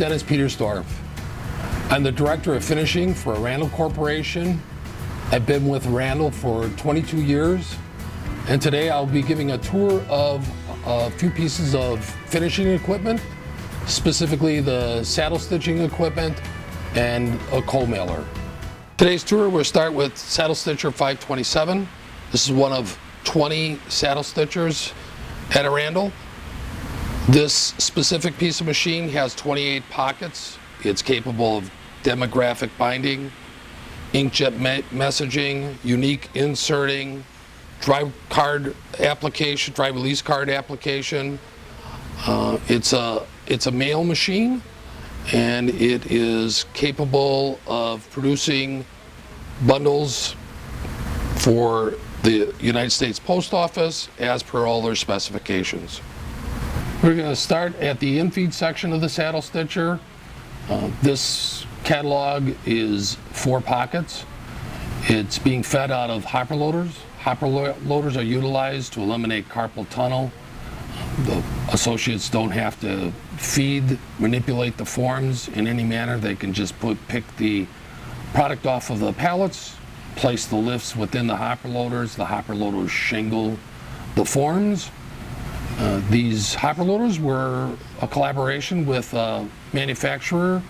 Dennis Petersdorf. I'm the Director of Finishing for Randall Corporation. I've been with Randall for 22 years, and today I'll be giving a tour of a few pieces of finishing equipment, specifically the saddle stitching equipment and a coal mailer. Today's tour, we'll start with Saddle Stitcher 527. This is one of 20 saddle stitchers at Randall. This specific piece of machine has 28 pockets. It's capable of demographic binding, inkjet messaging, unique inserting, drive release card application. It's a mail machine, and it is capable of producing bundles for the United States Post Office as per all their specifications. We're going to start at the in-feed section of the saddle stitcher. This catalog is 4 pockets. It's being fed out of hopper loaders. Hopper loaders are utilized to eliminate carpal tunnel. The associates don't have to manipulate the forms in any manner. They can just pick the product off of the pallets, place the lifts within the hopper loaders. The hopper loaders shingle the forms. These hopper loaders were a collaboration with a manufacturer.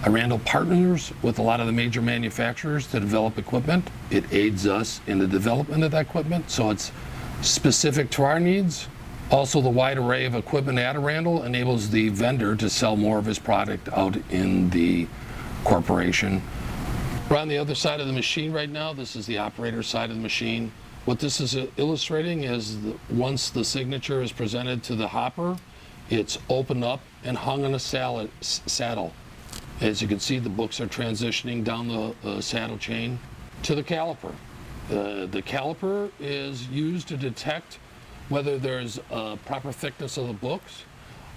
Randall partners with a lot of the major manufacturers to develop equipment. It aids us in the development of that equipment, so it's specific to our needs. Also, the wide array of equipment at Randall enables the vendor to sell more of his product out in the corporation. We're on the other side of the machine right now. This is the operator side of the machine. What this is illustrating is once the signature is presented to the hopper, it's opened up and hung on a saddle. As you can see, the books are transitioning down the saddle chain to the caliper. The caliper is used to detect whether there's a proper thickness of the books,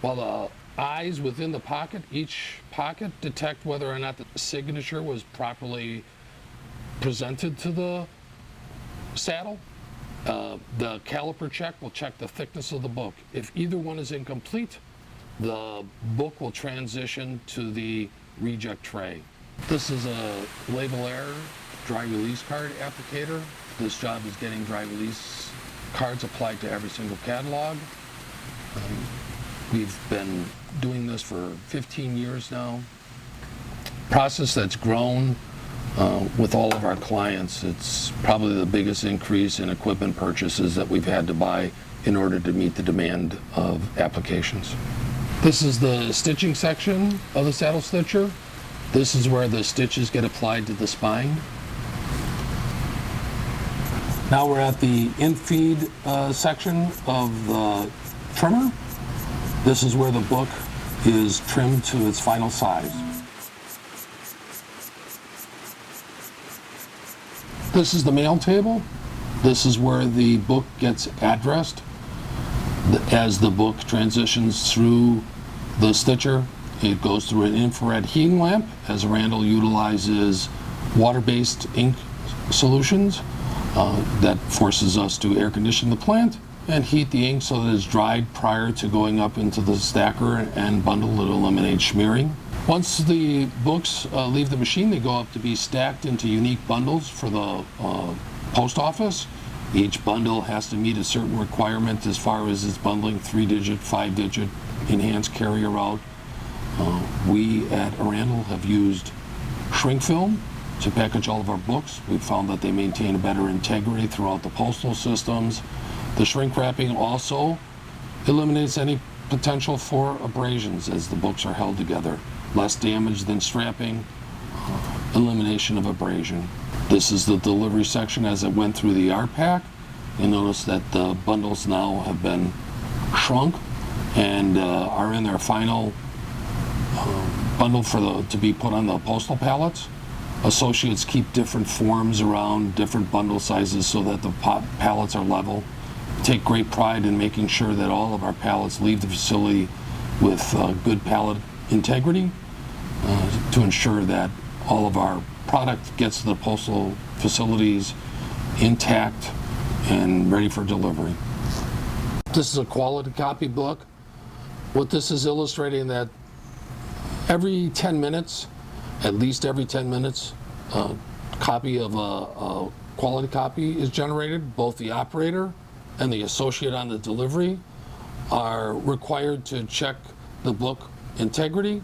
while the eyes within the pocket, each pocket, detect whether or not the signature was properly presented to the saddle. The caliper check will check the thickness of the book. If either one is incomplete, the book will transition to the reject tray. This is a label error dry release card applicator. This job is getting dry release cards applied to every single catalog. We've been doing this for 15 years now. Process that's grown with all of our clients. It's probably the biggest increase in equipment purchases that we've had to buy in order to meet the demand of applications. This is the stitching section of the saddle stitcher. This is where the stitches get applied to the spine. Now we're at the in-feed section of the trimmer. This is where the book is trimmed to its final size. This is the mail table. This is where the book gets addressed. As the book transitions through the stitcher, it goes through an infrared heating lamp, as Randall utilizes water-based ink solutions that forces us to air condition the plant and heat the ink so that it's dried prior to going up into the stacker and bundle to eliminate smearing. Once the books leave the machine, they go up to be stacked into unique bundles for the post office. Each bundle has to meet a certain requirement as far as its bundling, 3-digit, 5-digit, enhanced carrier route. We at Randall have used shrink film to package all of our books. We've found that they maintain a better integrity throughout the postal systems. The shrink wrapping also eliminates any potential for abrasions as the books are held together. Less damage than strapping, elimination of abrasion. This is the delivery section as it went through the art pack. You'll notice that the bundles now have been shrunk and are in their final bundle to be put on the postal pallets. Associates keep different forms around different bundle sizes so that the pallets are level. Take great pride in making sure that all of our pallets leave the facility with good pallet integrity to ensure that all of our product gets to the postal facilities intact and ready for delivery. This is a quality copy book. What this is illustrating that Every 10 minutes, at least every 10 minutes, a copy of a quality copy is generated. Both the operator and the associate on the delivery are required to check the book integrity.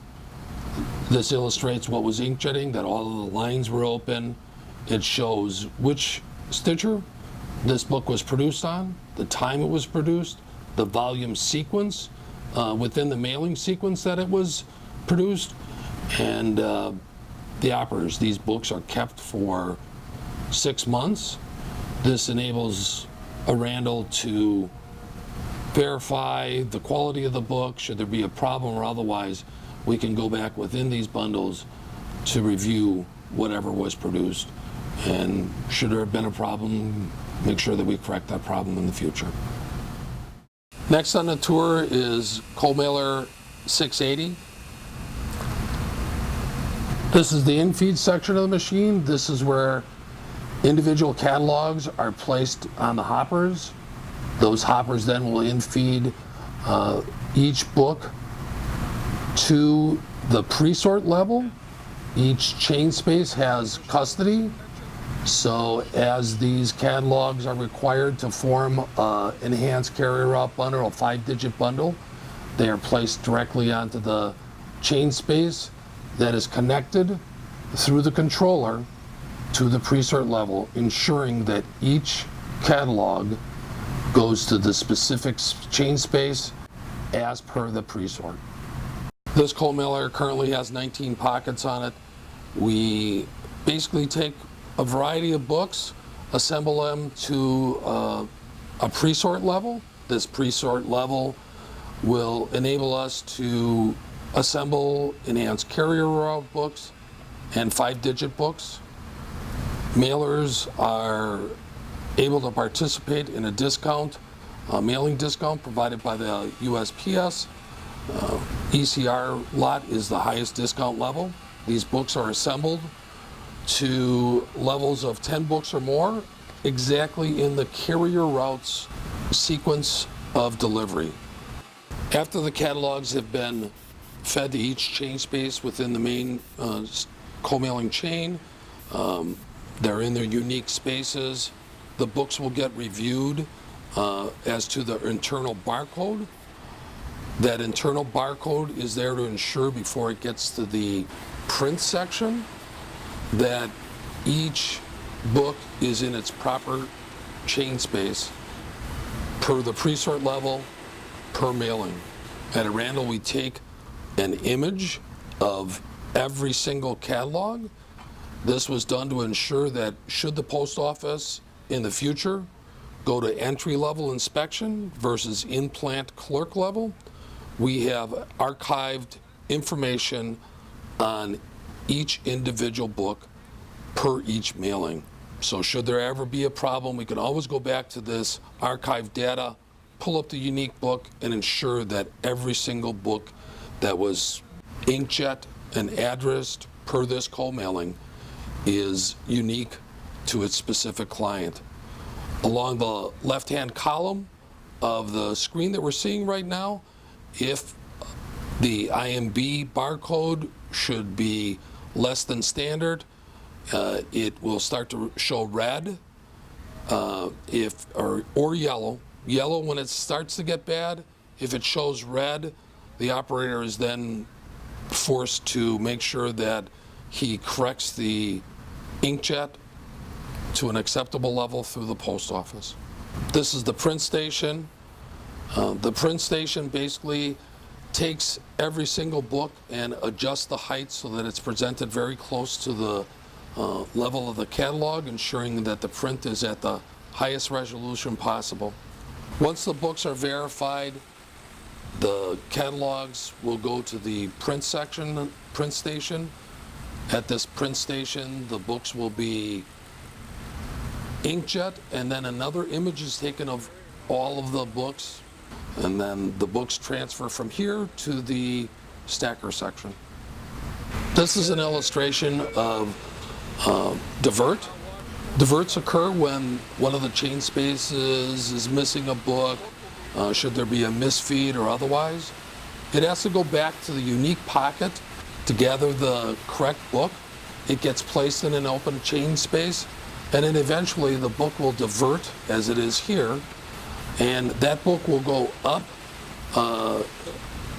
This illustrates what was inkjetting, that all of the lines were open. It shows which stitcher this book was produced on, the time it was produced, the volume sequence within the mailing sequence that it was produced, and the operators. These books are kept for 6 months. This enables a Randall to verify the quality of the book. Should there be a problem or otherwise, we can go back within these bundles to review whatever was produced. And should there have been a problem, make sure that we correct that problem in the future. Next on the tour is Cold Mailer 680. This is the in-feed section of the machine. This is where individual catalogs are placed on the hoppers. Those hoppers then will in-feed each book to the pre-sort level. Each chain space has custody. So as these catalogs are required to form an enhanced carrier route bundle, a 5-digit bundle, they are placed directly onto the chain space that is connected through the controller to the pre-sort level, ensuring that each catalog goes to the specific chain space as per the pre-sort. This cold mailer currently has 19 pockets on it. We basically take a variety of books, assemble them to a pre-sort level. This pre-sort level will enable us to assemble enhanced carrier route books and 5-digit books. Mailers are able to participate in a discount, a mailing discount provided by the USPS. ECR lot is the highest discount level. These books are assembled to levels of 10 books or more, exactly in the carrier routes sequence of delivery. After the catalogs have been fed to each chain space within the main co-mailing chain, they're in their unique spaces. The books will get reviewed as to the internal barcode. That internal barcode is there to ensure before it gets to the print section that each book is in its proper chain space per the pre-sort level, per mailing. At Randall, we take an image of every single catalog. This was done to ensure that should the post office in the future go to entry-level inspection versus in-plant clerk level, we have archived information on each individual book per each mailing. So should there ever be a problem, we can always go back to this archived data, pull up the unique book, and ensure that every single book that was inkjet and addressed per this cold mailing is unique to its specific client. Along the left-hand column of the screen that we're seeing right now, if the IMB barcode should be less than standard, it will start to show red, or yellow. Yellow when it starts to get bad. If it shows red, the operator is then forced to make sure that he corrects the inkjet to an acceptable level through the post office. This is the print station. The print station basically takes every single book and adjusts the height so that it's presented very close to the level of the catalog, ensuring that the print is at the highest resolution possible. Once the books are verified, the catalogs will go to the print section, print station. At this print station, the books will be inkjet, and then another image is taken of all of the books, and then the books transfer from here to the stacker section. This is an illustration of divert. Diverts occur when one of the chain spaces is missing a book, should there be a misfeed or otherwise. It has to go back to the unique pocket to gather the correct book. It gets placed in an open chain space, and then eventually the book will divert, as it is here, and that book will go up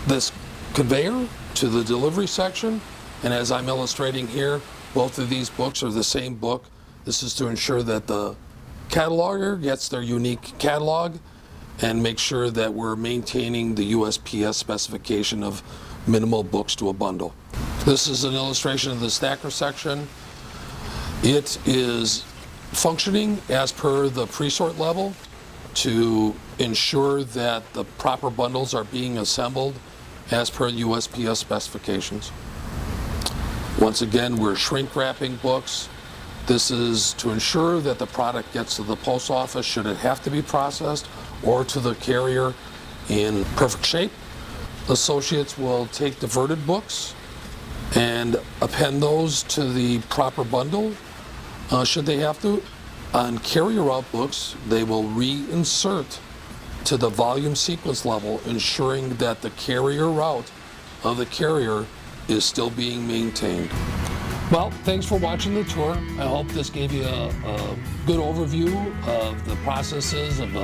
this conveyor to the delivery section. And as I'm illustrating here, both of these books are the same book. This is to ensure that the cataloger gets their unique catalog and make sure that we're maintaining the USPS specification of minimal books to a bundle. This is an illustration of the stacker section. It is functioning as per the pre-sort level to ensure that the proper bundles are being assembled as per USPS specifications. Once again, we're shrink wrapping books. This is to ensure that the product gets to the post office should it have to be processed, or to the carrier in perfect shape. Associates will take diverted books and append those to the proper bundle should they have to. On carrier route books, they will reinsert to the volume sequence level, ensuring that the carrier route of the carrier is still being maintained. Well, thanks for watching the tour. I hope this gave you a good overview of the processes of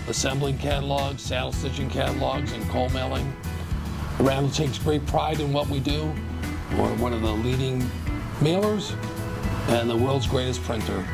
assembling catalogs, saddle stitching catalogs, and co-mailing. Randall takes great pride in what we do. We're one of the leading mailers and the world's greatest printer.